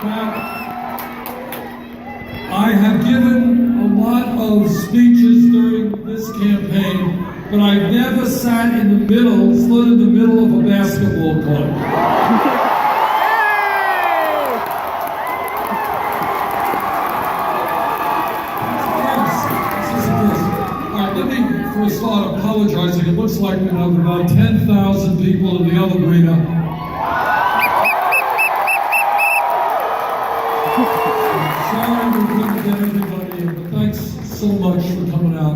Now, I have given a lot of speeches during this campaign, but I've never sat in the middle, stood in the middle of a basketball court. For a start, apologizing. It looks like we have about 10,000 people in the other arena. Sorry we couldn't get everybody in, but thanks so much for coming out.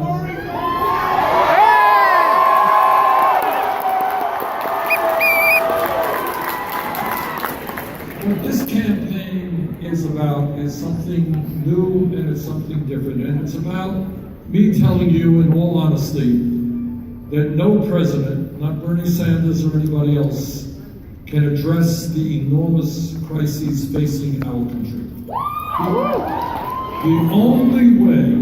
What this campaign is about is something new and it's something different. And it's about me telling you in all honesty that no president, not Bernie Sanders or anybody else, can address the enormous crises facing our country. The only way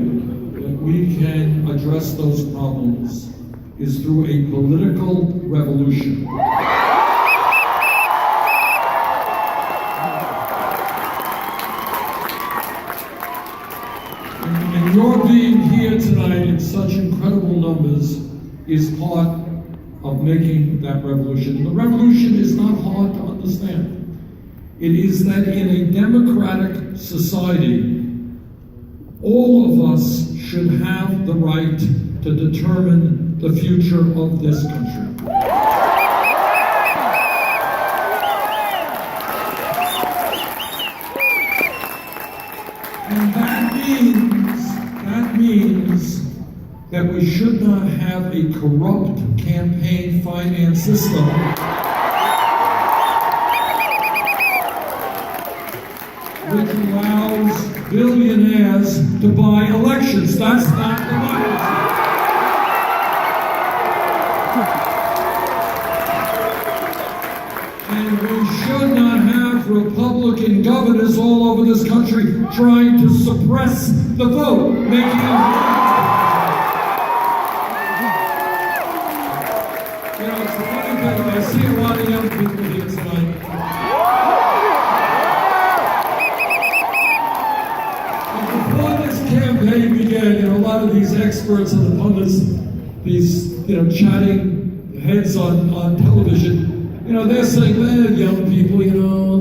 that we can address those problems is through a political revolution. And your being here tonight in such incredible numbers is part of making that revolution. The revolution is not hard to understand. It is that in a democratic society, all of us should have the right to determine the future of this country. And that means that we should not have a corrupt campaign finance system which allows billionaires to buy elections. That's not democracy. And we should not have Republican governors all over this country trying to suppress the vote, making it it's a funny thing. I see a lot of young people here tonight. And before this campaign began, a lot of these experts and the pundits, these chatting heads on television, they're saying, well, young people,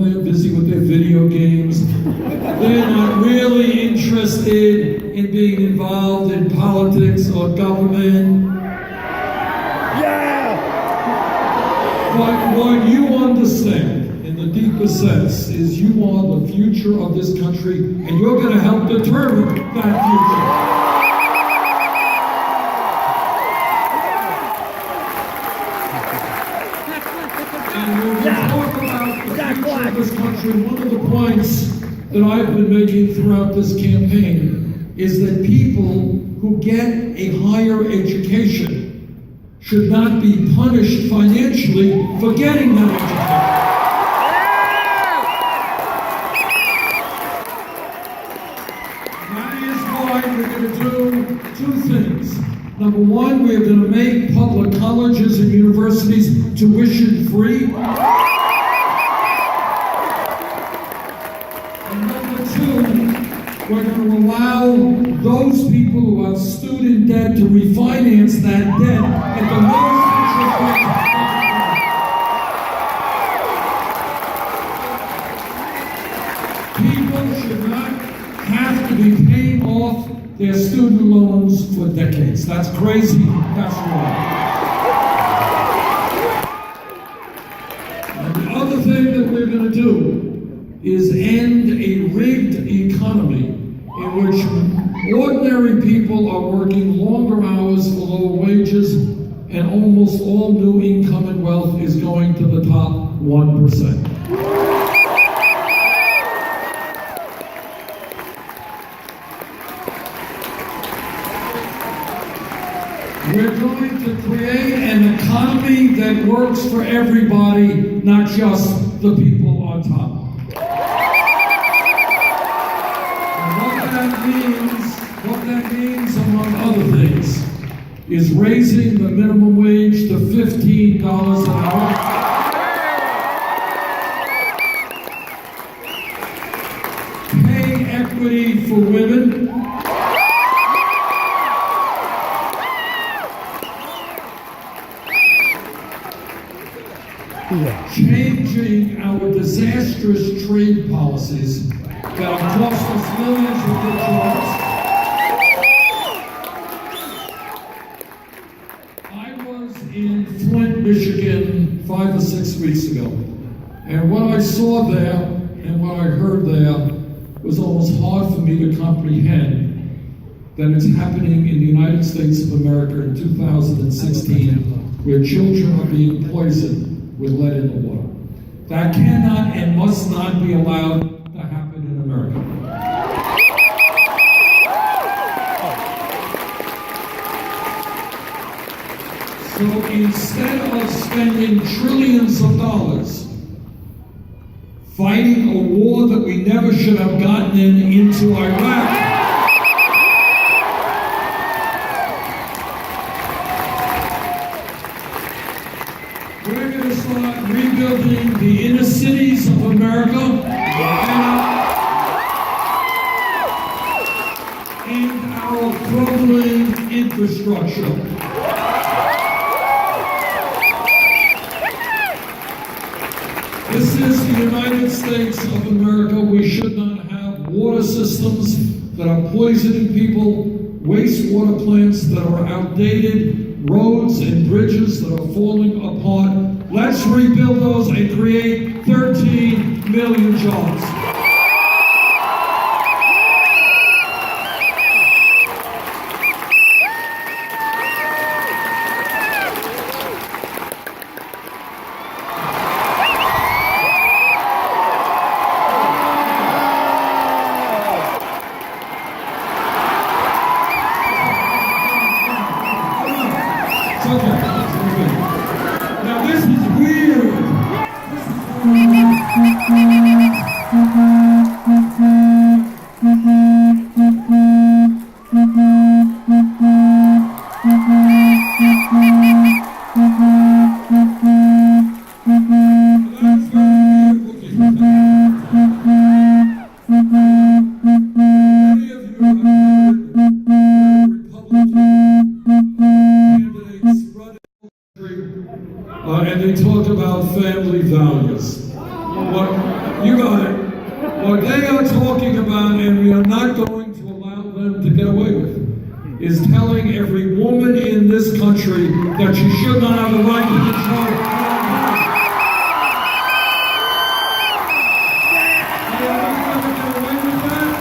they're busy with their video games. They're not really interested in being involved in politics or government. But what you understand, in the deepest sense, is you are the future of this country, and you're going to help determine that future. And when we talk about the future of this country, one of the points that I've been making throughout this campaign is that people who get a higher education should not be punished financially for getting that education. That is why we're going to do two things. Number one, we're going to make public colleges and universities tuition free. And number two, we're going to allow those people who have student debt to refinance that debt at the lowest interest rate. People should not have to be paying off their student loans for decades. That's crazy. That's wrong. And the other thing that we're going to do is end a rigged economy in which ordinary people are working longer hours for lower wages, and almost all new income and wealth is going to the top 1%. We're going to create an economy that works for everybody, not just the people on top. What that means, among other things, is raising the minimum wage to $15 an hour. changing our disastrous trade policies that have cost us millions of good jobs. I was in Flint, Michigan 5 or 6 weeks ago, and what I saw there and what I heard there was almost hard for me to comprehend that it's happening in the United States of America in 2016, where children are being poisoned with lead in the water. That cannot and must not be allowed to happen in America. So instead of spending trillions of dollars fighting a war that we never should have gotten into Iraq, we're going to start rebuilding the inner cities of America and our crumbling infrastructure. This is the United States of America. We should not have water systems that are poisoning people, wastewater plants that are outdated, roads and bridges that are falling apart. Let's rebuild those and create 13 million jobs. Now this is weird. And they talk about family values. What you got it. What they are talking about, and we are not going to allow them to get away with, is telling every woman in this country that she should not have the right to control her own body. Are we going to get away with that?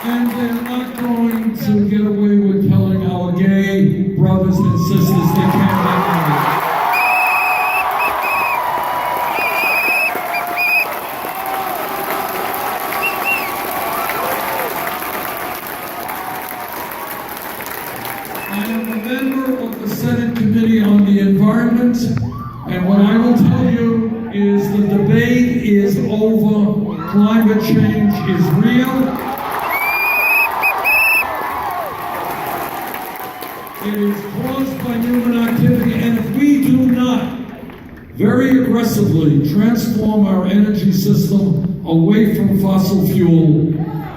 And they're not going to get away with telling our gay brothers and sisters they can't get married. I am a member of the Senate Committee on the Environment, and what I will tell you is the debate is over. Climate change is real. It is caused by human activity, and if we do not very aggressively transform our energy system away from fossil fuel,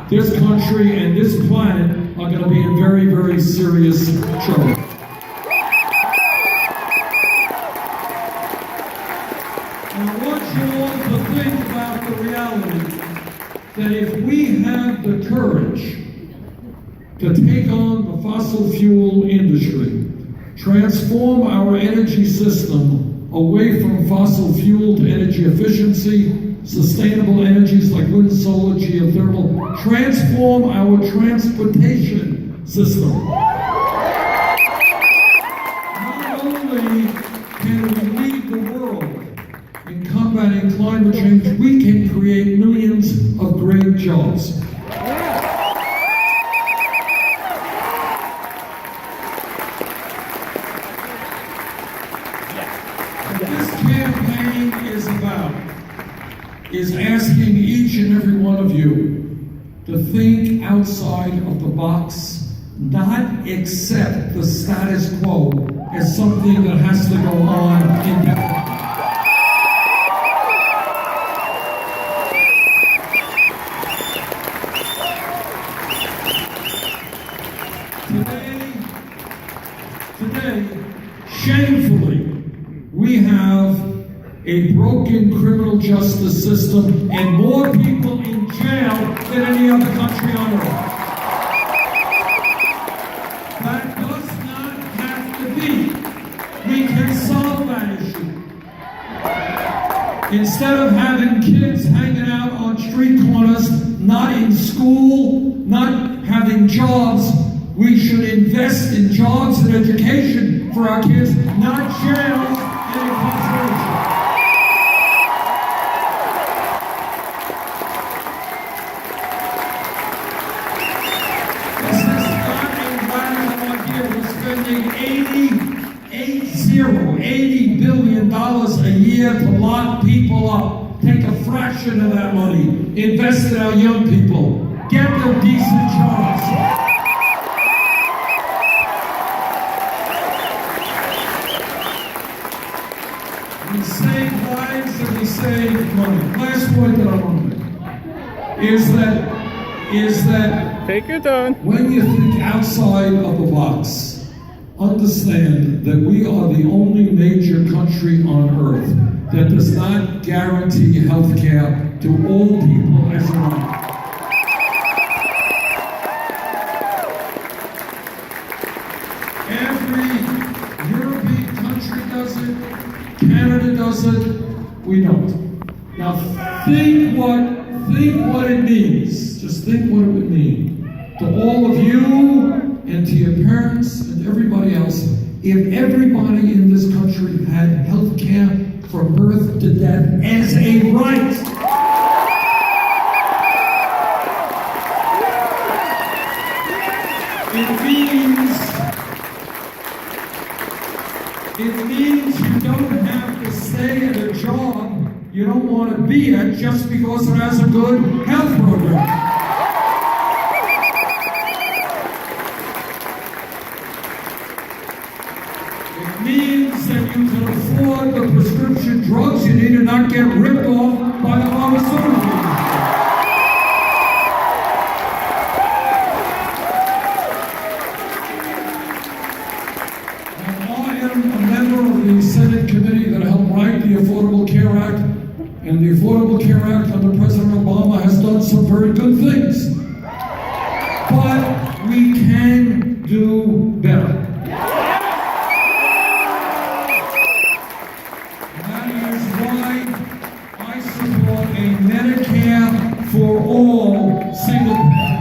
this country and this planet are going to be in very, very serious trouble. And I want you all to think about the reality that if we have the courage to take on the fossil fuel industry, transform our energy system away from fossil fuel to energy efficiency, sustainable energies like wind, solar, geothermal, transform our transportation system. Not only can we lead the world in combating climate change, we can create millions of great jobs. This campaign is asking each and every one of you to think outside of the box, not accept the status quo as something that has to go on indefinitely. a broken criminal justice system, and more people in jail than any other country on earth. That does not have to be. We can solve that issue. Instead of having kids hanging out on street corners, not in school, not having jobs, we should invest in jobs and education for our kids, not jails and incarceration. This is not a radical idea. We're spending $80 billion a year to lock people up. Take a fraction of that money, invest in our young people, get them decent jobs. We save lives and we save money. Last point that I want to make is that Take your turn. when you think outside of the box, understand that we are the only major country on earth that does not guarantee health care to all people as well. Every European country does it, Canada does it, we don't. Now think what it means. Just think what it would mean to all of you and to your parents and everybody else if everybody in this country had health care from birth to death as a right. It means you don't have to stay at a job you don't want to be at just because it has a good health program. It means that you can afford the prescription drugs you need and not get ripped off by the pharmaceutical industry. The Senate committee that helped write the Affordable Care Act, and the Affordable Care Act under President Obama has done some very good things. But we can do better. And that is why I support a Medicare for all single payer.